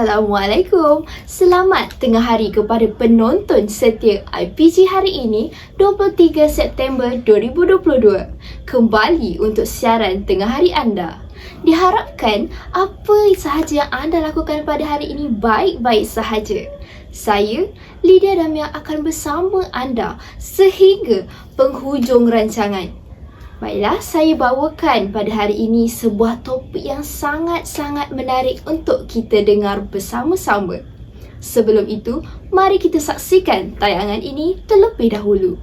Assalamualaikum. Selamat tengah hari kepada penonton setia IPG hari ini 23 September 2022. Kembali untuk siaran tengah hari anda. Diharapkan apa sahaja yang anda lakukan pada hari ini baik-baik sahaja. Saya, Lydia Damia akan bersama anda sehingga penghujung rancangan. Baiklah, saya bawakan pada hari ini sebuah topik yang sangat-sangat menarik untuk kita dengar bersama-sama. Sebelum itu, mari kita saksikan tayangan ini terlebih dahulu.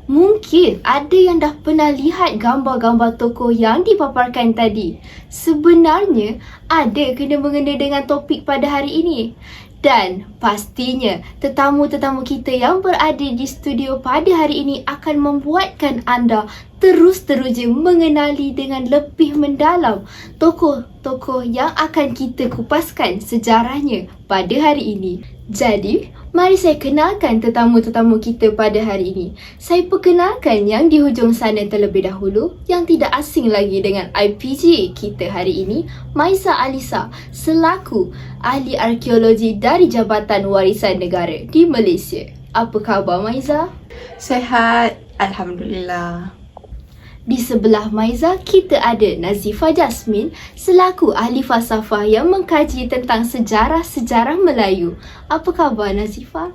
Mungkin ada yang dah pernah lihat gambar-gambar tokoh yang dipaparkan tadi. Sebenarnya, ada kena-mengena dengan topik pada hari ini. Dan pastinya, tetamu-tetamu kita yang berada di studio pada hari ini akan membuatkan anda terus-teruja mengenali dengan lebih mendalam tokoh-tokoh yang akan kita kupaskan sejarahnya pada hari ini. Jadi, mari saya kenalkan tetamu-tetamu kita pada hari ini. Saya perkenalkan yang di hujung sana terlebih dahulu, yang tidak asing lagi dengan IPG kita hari ini, Maiza Alisa, selaku ahli arkeologi dari Jabatan Warisan Negara di Malaysia. Apa khabar Maiza? Sehat, Alhamdulillah. Di sebelah Maiza, kita ada Nazifah Jasmin selaku ahli falsafah yang mengkaji tentang sejarah-sejarah Melayu. Apa khabar Nazifah?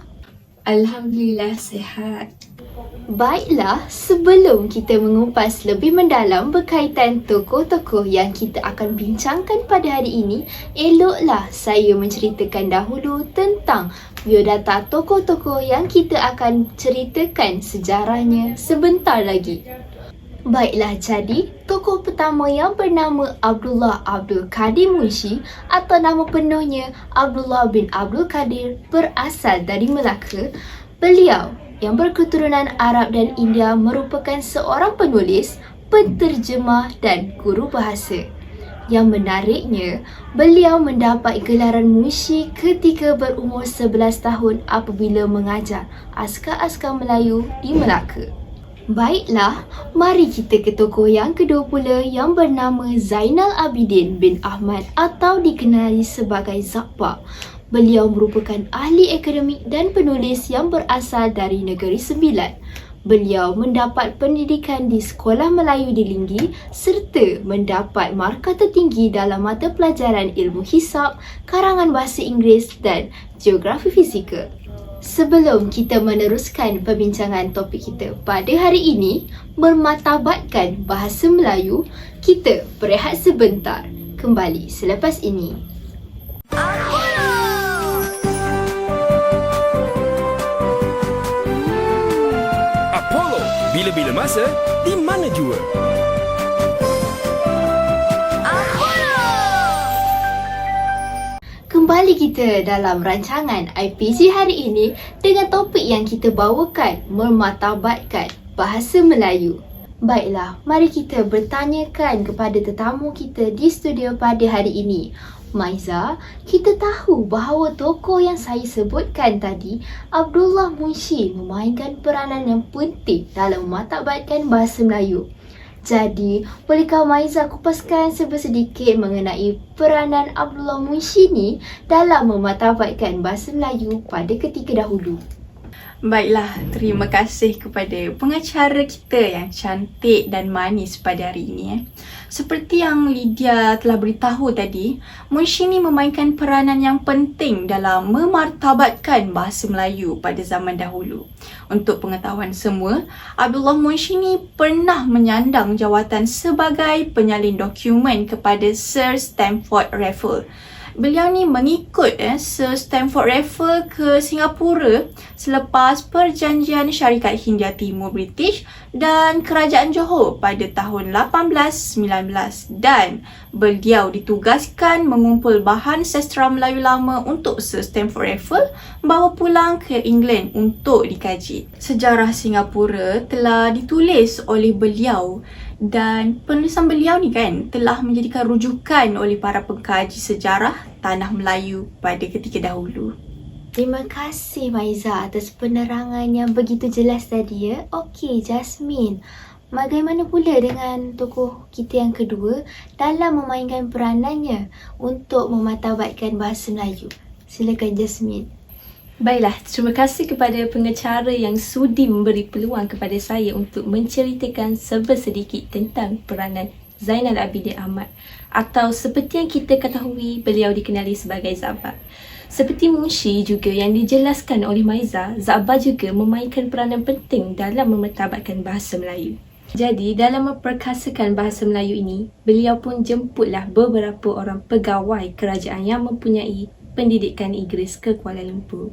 Alhamdulillah sehat. Baiklah, sebelum kita mengupas lebih mendalam berkaitan tokoh-tokoh yang kita akan bincangkan pada hari ini, eloklah saya menceritakan dahulu tentang biodata tokoh-tokoh yang kita akan ceritakan sejarahnya sebentar lagi. Baiklah, jadi tokoh pertama yang bernama Abdullah Abdul Kadir Munshi atau nama penuhnya Abdullah bin Abdul Kadir berasal dari Melaka. Beliau yang berketurunan Arab dan India merupakan seorang penulis, penterjemah dan guru bahasa. Yang menariknya, beliau mendapat gelaran Munshi ketika berumur 11 tahun apabila mengajar askar-askar Melayu di Melaka. Baiklah, mari kita ke tokoh yang kedua pula yang bernama Zainal Abidin bin Ahmad atau dikenali sebagai Zakbar. Beliau merupakan ahli akademik dan penulis yang berasal dari Negeri Sembilan. Beliau mendapat pendidikan di Sekolah Melayu di Linggi serta mendapat markah tertinggi dalam mata pelajaran ilmu hisab, karangan bahasa Inggeris dan geografi fizikal. Sebelum kita meneruskan perbincangan topik kita pada hari ini, bermartabatkan bahasa Melayu, kita berehat sebentar. Kembali selepas ini. Apollo, bila-bila masa, di mana jua? Kembali kita dalam rancangan IPG hari ini dengan topik yang kita bawakan, memartabatkan bahasa Melayu. Baiklah, mari kita bertanyakan kepada tetamu kita di studio pada hari ini. Maiza, kita tahu bahawa tokoh yang saya sebutkan tadi, Abdullah Munshi, memainkan peranan yang penting dalam memartabatkan bahasa Melayu. Jadi, bolehkah Maiza kupaskan sedikit mengenai peranan Abdullah Munshi ni dalam memartabatkan bahasa Melayu pada ketika dahulu? Baiklah, terima kasih kepada pengacara kita yang cantik dan manis pada hari ini. Seperti yang Lydia telah beritahu tadi, Munshi ni memainkan peranan yang penting dalam memartabatkan bahasa Melayu pada zaman dahulu. Untuk pengetahuan semua, Abdullah Munshi ni pernah menyandang jawatan sebagai penyalin dokumen kepada Sir Stamford Raffles. Beliau ni mengikut Sir Stamford Raffles ke Singapura selepas perjanjian Syarikat Hindia Timur British dan Kerajaan Johor pada tahun 1819 dan beliau ditugaskan mengumpul bahan sastera Melayu lama untuk Sir Stamford Raffles bawa pulang ke England untuk dikaji. Sejarah Singapura telah ditulis oleh beliau Dan penulisan beliau ni kan telah menjadikan rujukan oleh para pengkaji sejarah tanah Melayu pada ketika dahulu. Terima kasih Maiza atas penerangan yang begitu jelas tadi ya. Okey Jasmine, bagaimana pula dengan tokoh kita yang kedua dalam memainkan peranannya untuk memartabatkan bahasa Melayu? Silakan Jasmine. Baiklah, terima kasih kepada pengacara yang sudi memberi peluang kepada saya untuk menceritakan sedikit tentang peranan Zainal Abidin Ahmad, atau seperti yang kita ketahui beliau dikenali sebagai Zabak. Seperti Munshi juga yang dijelaskan oleh Maiza, Zabak juga memainkan peranan penting dalam memartabatkan bahasa Melayu. Jadi dalam memperkasakan bahasa Melayu ini, beliau pun jemputlah beberapa orang pegawai kerajaan yang mempunyai pendidikan Inggeris ke Kuala Lumpur.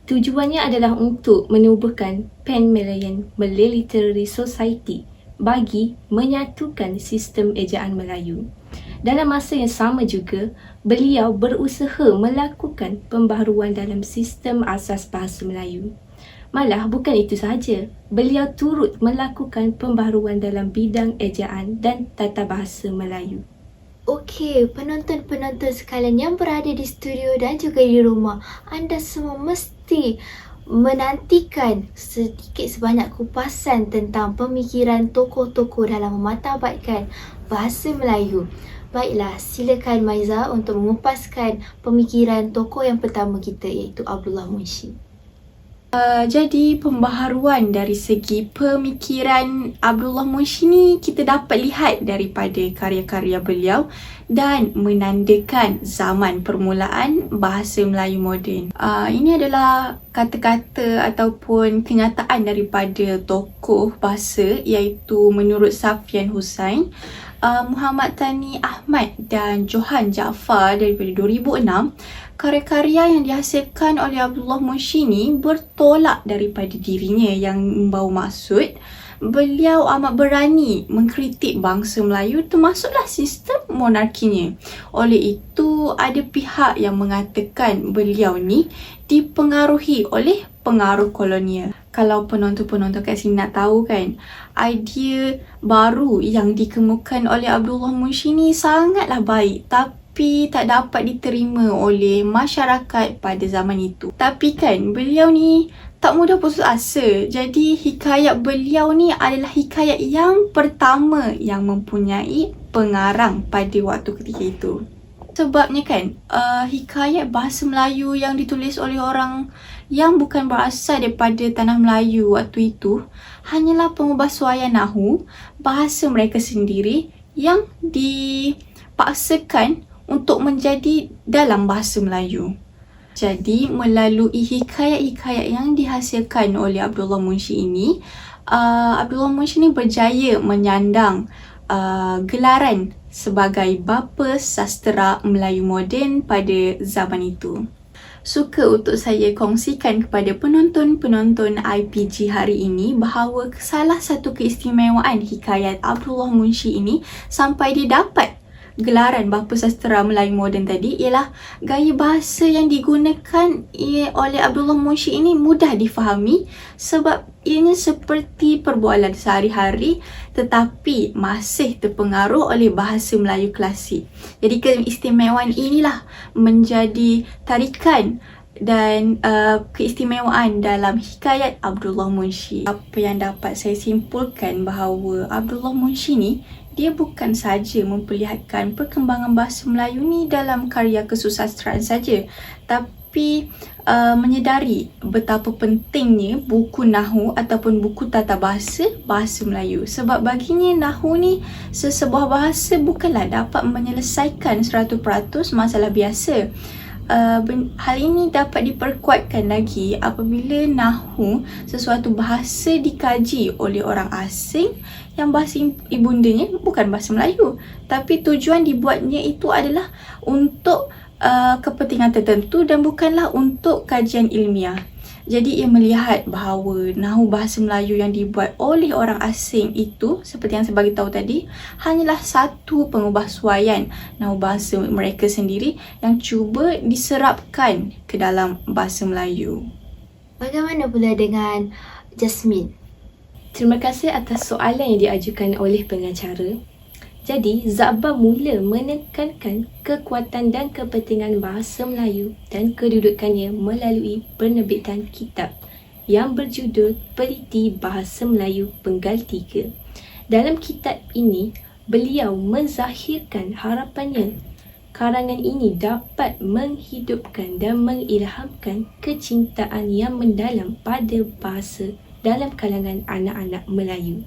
Tujuannya adalah untuk menubuhkan Pan Malayan Malay Literary Society bagi menyatukan sistem ejaan Melayu. Dalam masa yang sama juga, beliau berusaha melakukan pembaharuan dalam sistem asas bahasa Melayu. Malah bukan itu sahaja, beliau turut melakukan pembaharuan dalam bidang ejaan dan tata bahasa Melayu. Okey, penonton-penonton sekalian yang berada di studio dan juga di rumah, anda semua mesti menantikan sedikit sebanyak kupasan tentang pemikiran tokoh-tokoh dalam memartabatkan bahasa Melayu. Baiklah, silakan Maiza untuk mengupaskan pemikiran tokoh yang pertama kita, iaitu Abdullah Munshi. Jadi pembaharuan dari segi pemikiran Abdullah Munshi ni kita dapat lihat daripada karya-karya beliau dan menandakan zaman permulaan bahasa Melayu moden. Ini adalah kata-kata ataupun kenyataan daripada tokoh bahasa, iaitu menurut Safian Hussain, Muhammad Tani Ahmad dan Johan Jaafar daripada 2006, karya-karya yang dihasilkan oleh Abdullah Munshi ni bertolak daripada dirinya yang membawa maksud beliau amat berani mengkritik bangsa Melayu termasuklah sistem monarkinya. Oleh itu, ada pihak yang mengatakan beliau ni dipengaruhi oleh pengaruh kolonial. Kalau penonton-penonton kat sini nak tahu kan, idea baru yang dikemukakan oleh Abdullah Munshi ni sangatlah baik, tapi tak dapat diterima oleh masyarakat pada zaman itu. Tapi kan, beliau ni tak mudah putus asa. Jadi hikayat beliau ni adalah hikayat yang pertama yang mempunyai pengarang pada waktu ketika itu. Sebabnya kan, hikayat bahasa Melayu yang ditulis oleh orang yang bukan berasal daripada tanah Melayu waktu itu hanyalah pengubahsuaian nahu bahasa mereka sendiri yang dipaksakan untuk menjadi dalam bahasa Melayu. Jadi melalui hikayat-hikayat yang dihasilkan oleh Abdullah Munshi ini, Abdullah Munshi ini berjaya menyandang gelaran sebagai bapa sastera Melayu moden pada zaman itu. Suka untuk saya kongsikan kepada penonton-penonton IPG hari ini bahawa salah satu keistimewaan hikayat Abdullah Munshi ini sampai dia dapat gelaran bapa sastera Melayu moden tadi ialah gaya bahasa yang digunakan oleh Abdullah Munshi ini mudah difahami sebab ianya seperti perbualan sehari-hari tetapi masih terpengaruh oleh bahasa Melayu klasik. Jadi keistimewaan inilah menjadi tarikan dan keistimewaan dalam hikayat Abdullah Munshi. Apa yang dapat saya simpulkan bahawa Abdullah Munshi ni dia bukan saja memperlihatkan perkembangan bahasa Melayu ni dalam karya kesusastraan saja, tapi menyedari betapa pentingnya buku nahu ataupun buku tata bahasa Melayu. Sebab baginya nahu ni sesebuah bahasa bukanlah dapat menyelesaikan 100% masalah biasa. Hal ini dapat diperkuatkan lagi apabila nahu sesuatu bahasa dikaji oleh orang asing yang bahasa ibundanya bukan bahasa Melayu, tapi tujuan dibuatnya itu adalah untuk kepentingan tertentu dan bukanlah untuk kajian ilmiah. Jadi ia melihat bahawa nahu bahasa Melayu yang dibuat oleh orang asing itu, seperti yang saya bagi tahu tadi, hanyalah satu pengubahsuaian nahu bahasa mereka sendiri yang cuba diserapkan ke dalam bahasa Melayu. Bagaimana pula dengan Jasmine? Terima kasih atas soalan yang diajukan oleh pengacara. Jadi, Zabba mula menekankan kekuatan dan kepentingan bahasa Melayu dan kedudukannya melalui penerbitan kitab yang berjudul Peliti Bahasa Melayu Penggal 3. Dalam kitab ini, beliau menzahirkan harapannya karangan ini dapat menghidupkan dan mengilhamkan kecintaan yang mendalam pada bahasa dalam kalangan anak-anak Melayu.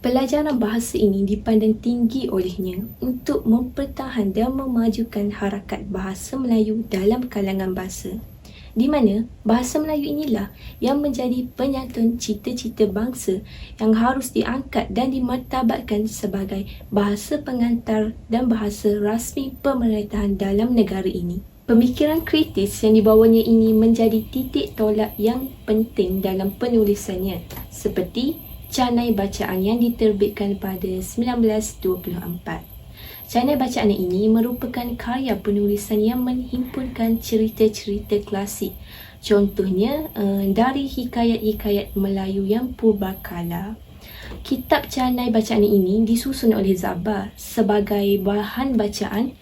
Pelajaran bahasa ini dipandang tinggi olehnya untuk mempertahan dan memajukan harakat bahasa Melayu dalam kalangan bahasa, di mana bahasa Melayu inilah yang menjadi penyantun cita-cita bangsa yang harus diangkat dan dimartabatkan sebagai bahasa pengantar dan bahasa rasmi pemerintahan dalam negara ini. Pemikiran kritis yang dibawanya ini menjadi titik tolak yang penting dalam penulisannya, seperti Canai Bacaan yang diterbitkan pada 1924. Canai Bacaan ini merupakan karya penulisan yang menghimpunkan cerita-cerita klasik. Contohnya dari hikayat-hikayat Melayu yang purbakala. Kitab Canai Bacaan ini disusun oleh Zabba sebagai bahan bacaan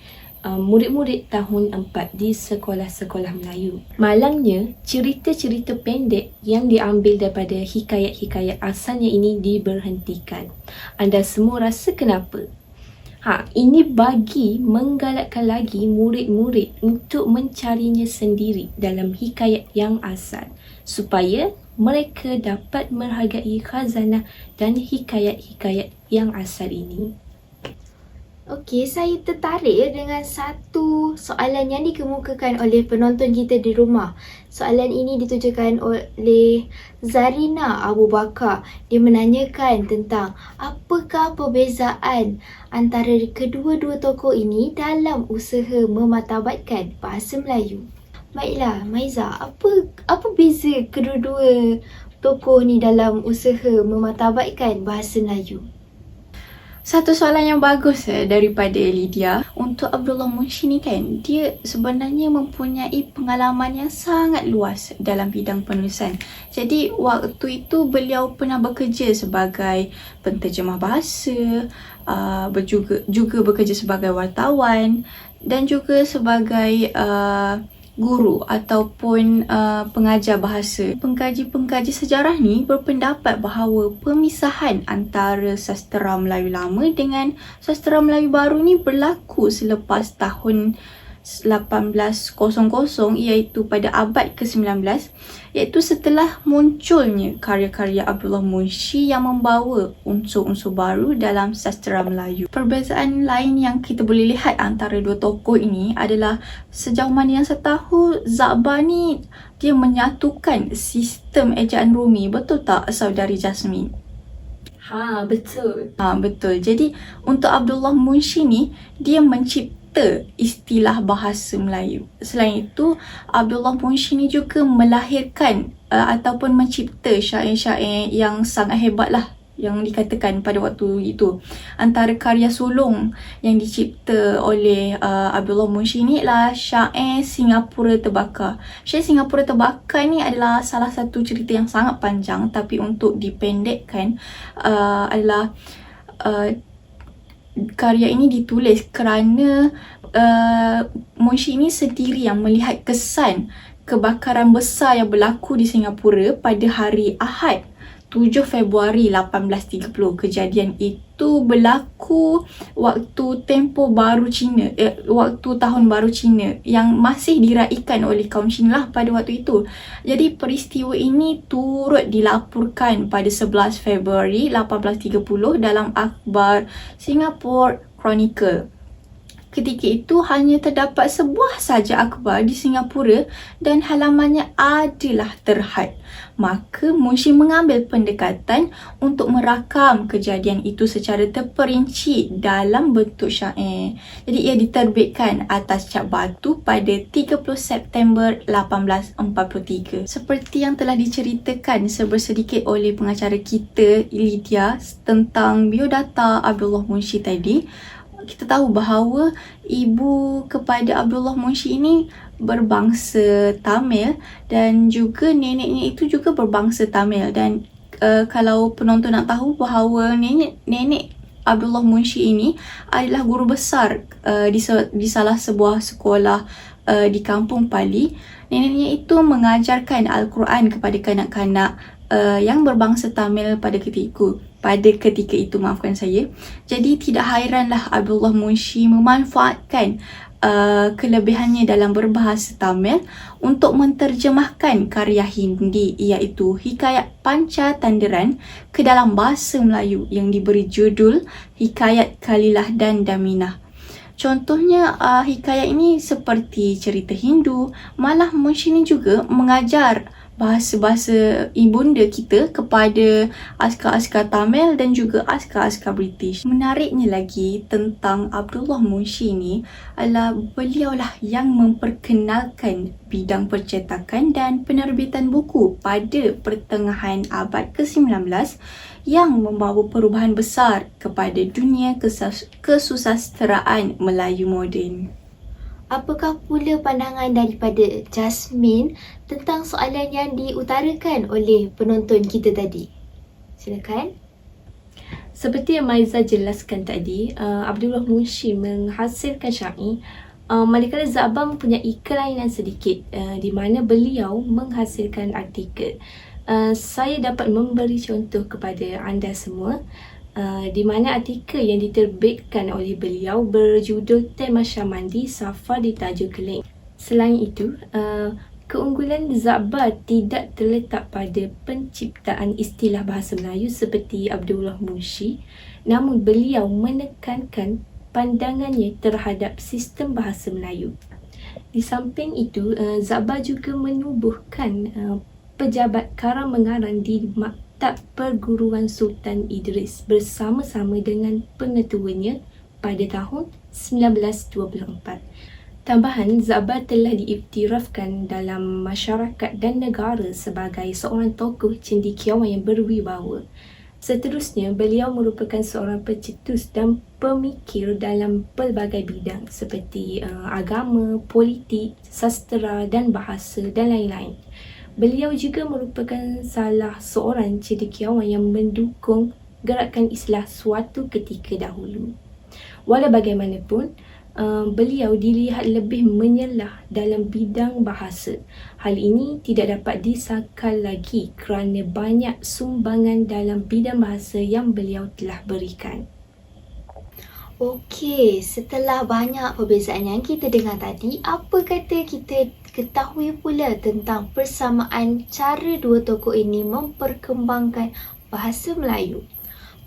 murid-murid tahun 4 di sekolah-sekolah Melayu. Malangnya, cerita-cerita pendek yang diambil daripada hikayat-hikayat asalnya ini diberhentikan. Anda semua rasa kenapa? Ini bagi menggalakkan lagi murid-murid untuk mencarinya sendiri dalam hikayat yang asal, supaya mereka dapat menghargai khazanah dan hikayat-hikayat yang asal ini. Okey, saya tertarik dengan satu soalan yang dikemukakan oleh penonton kita di rumah. Soalan ini ditujukan oleh Zarina Abu Bakar. Dia menanyakan tentang apakah perbezaan antara kedua-dua tokoh ini dalam usaha memartabatkan bahasa Melayu. Baiklah, Maiza, apa beza kedua-dua tokoh ni dalam usaha memartabatkan bahasa Melayu? Satu soalan yang bagus daripada Lydia. Untuk Abdullah Munshi ni kan, dia sebenarnya mempunyai pengalaman yang sangat luas dalam bidang penulisan. Jadi waktu itu beliau pernah bekerja sebagai penterjemah bahasa, juga bekerja sebagai wartawan dan juga sebagai guru ataupun pengajar bahasa. Pengkaji-pengkaji sejarah ni berpendapat bahawa pemisahan antara sastera Melayu lama dengan sastera Melayu baru ni berlaku selepas tahun 1800, iaitu pada abad ke-19, iaitu setelah munculnya karya-karya Abdullah Munshi yang membawa unsur-unsur baru dalam sastera Melayu. Perbezaan lain yang kita boleh lihat antara dua tokoh ini adalah sejauh mana yang saya tahu, Zabba ni dia menyatukan sistem ejaan Rumi. Betul tak, Saudari Jasmine? Betul. Betul. Jadi untuk Abdullah Munshi ni, dia mencipta istilah bahasa Melayu. Selain itu, Abdullah Munshi ni juga melahirkan ataupun mencipta syair-syair yang sangat hebat lah, yang dikatakan pada waktu itu. Antara karya sulung yang dicipta oleh Abdullah Munshi ni adalah syair Singapura Terbakar. Syair Singapura Terbakar ni adalah salah satu cerita yang sangat panjang, tapi untuk dipendekkan adalah karya ini ditulis kerana Munshi ini sendiri yang melihat kesan kebakaran besar yang berlaku di Singapura pada hari Ahad 7 Februari 1830. Kejadian itu berlaku waktu tempoh baru Cina, waktu tahun baru Cina yang masih diraikan oleh kaum Cina lah pada waktu itu. Jadi peristiwa ini turut dilaporkan pada 11 Februari 1830 dalam akhbar Singapore Chronicle. Ketika itu hanya terdapat sebuah saja akhbar di Singapura dan halamannya adalah terhad. Maka Munshi mengambil pendekatan untuk merakam kejadian itu secara terperinci dalam bentuk syair. Jadi ia diterbitkan atas cap batu pada 30 September 1843. Seperti yang telah diceritakan sebersedikit oleh pengacara kita, Lydia, tentang biodata Abdullah Munshi tadi, kita tahu bahawa ibu kepada Abdullah Munshi ini berbangsa Tamil dan juga neneknya itu juga berbangsa Tamil, dan kalau penonton nak tahu bahawa nenek Abdullah Munshi ini adalah guru besar di salah sebuah sekolah di kampung Pali. Neneknya itu mengajarkan Al-Quran kepada kanak-kanak yang berbangsa Tamil pada ketika itu, maafkan saya. Jadi tidak hairanlah Abdullah Munshi memanfaatkan kelebihannya dalam berbahasa Tamil untuk menterjemahkan karya Hindi iaitu Hikayat Panca Tanderan ke dalam bahasa Melayu yang diberi judul Hikayat Kalilah dan Daminah. Contohnya hikayat ini seperti cerita Hindu. Malah Munshi ini juga mengajar bahasa-bahasa ibunda kita kepada askar-askar Tamil dan juga askar-askar British. Menariknya lagi tentang Abdullah Munshi ini adalah beliaulah yang memperkenalkan bidang percetakan dan penerbitan buku pada pertengahan abad ke-19 yang membawa perubahan besar kepada dunia kesusasteraan Melayu moden. Apakah pula pandangan daripada Jasmine tentang soalan yang diutarakan oleh penonton kita tadi? Silakan. Seperti yang Maiza jelaskan tadi, Abdullah Munshi menghasilkan syair, manakala Zabah mempunyai kelainan sedikit di mana beliau menghasilkan artikel. Saya dapat memberi contoh kepada anda semua, di mana artikel yang diterbitkan oleh beliau berjudul Tema Syamandi Safar di Tajuk Keling. Selain itu, keunggulan Zabah tidak terletak pada penciptaan istilah bahasa Melayu seperti Abdullah Munshi, namun beliau menekankan pandangannya terhadap sistem bahasa Melayu. Di samping itu, Zabah juga menubuhkan pejabat karang mengarang di Maktab Perguruan Sultan Idris bersama-sama dengan pengetuanya pada tahun 1924. Tambahan, Zabah telah diiktirafkan dalam masyarakat dan negara sebagai seorang tokoh cendekiawan yang berwibawa. Seterusnya, beliau merupakan seorang pencetus dan pemikir dalam pelbagai bidang seperti agama, politik, sastera dan bahasa dan lain-lain. Beliau juga merupakan salah seorang cendekiawan yang mendukung gerakan Islah suatu ketika dahulu. Walau bagaimanapun, beliau dilihat lebih menyelah dalam bidang bahasa. Hal ini tidak dapat disangkal lagi kerana banyak sumbangan dalam bidang bahasa yang beliau telah berikan. Okey, setelah banyak perbezaan yang kita dengar tadi, apa kata kita ketahui pula tentang persamaan cara dua tokoh ini memperkembangkan bahasa Melayu?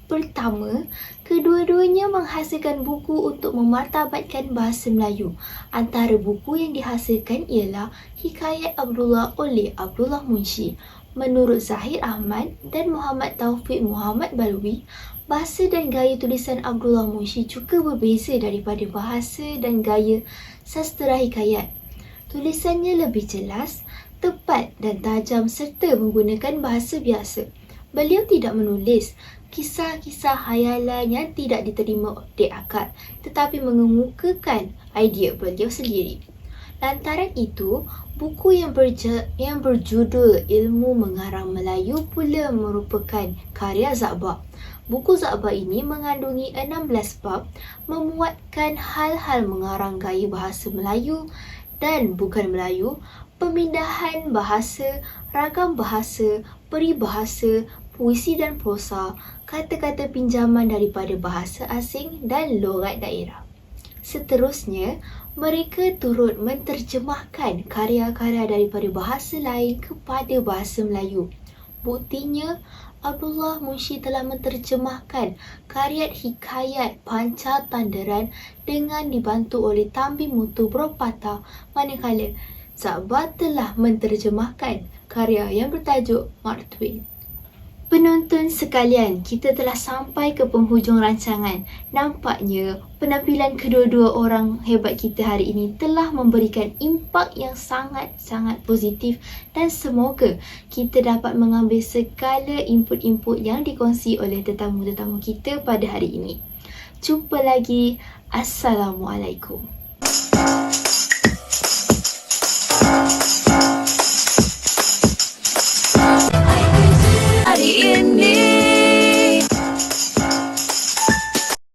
Pertama, kedua-duanya menghasilkan buku untuk memartabatkan bahasa Melayu. Antara buku yang dihasilkan ialah Hikayat Abdullah oleh Abdullah Munshi. Menurut Zahir Ahmad dan Muhammad Taufik Muhammad Balwi, bahasa dan gaya tulisan Abdullah Munshi juga berbeza daripada bahasa dan gaya sastera hikayat. Tulisannya lebih jelas, tepat dan tajam serta menggunakan bahasa biasa. Beliau tidak menulis kisah-kisah khayalan yang tidak diterima di akal, tetapi mengemukakan idea beliau sendiri. Lantaran itu, buku yang berjudul Ilmu Mengarang Melayu pula merupakan karya Zabah. Buku Zabah ini mengandungi 16 bab, memuatkan hal-hal mengarang gaya bahasa Melayu dan bukan Melayu, pemindahan bahasa, ragam bahasa, peribahasa, puisi dan prosa, kata-kata pinjaman daripada bahasa asing dan logat daerah. Seterusnya, mereka turut menterjemahkan karya-karya daripada bahasa lain kepada bahasa Melayu. Buktinya, Abdullah Munshi telah menterjemahkan karya Hikayat Panca Tanderan dengan dibantu oleh Tambi Mutu Bropata, manakala Zabah telah menterjemahkan karya yang bertajuk Mark Twain. Penonton sekalian, kita telah sampai ke penghujung rancangan. Nampaknya penampilan kedua-dua orang hebat kita hari ini telah memberikan impak yang sangat-sangat positif dan semoga kita dapat mengambil segala input-input yang dikongsi oleh tetamu-tetamu kita pada hari ini. Jumpa lagi. Assalamualaikum.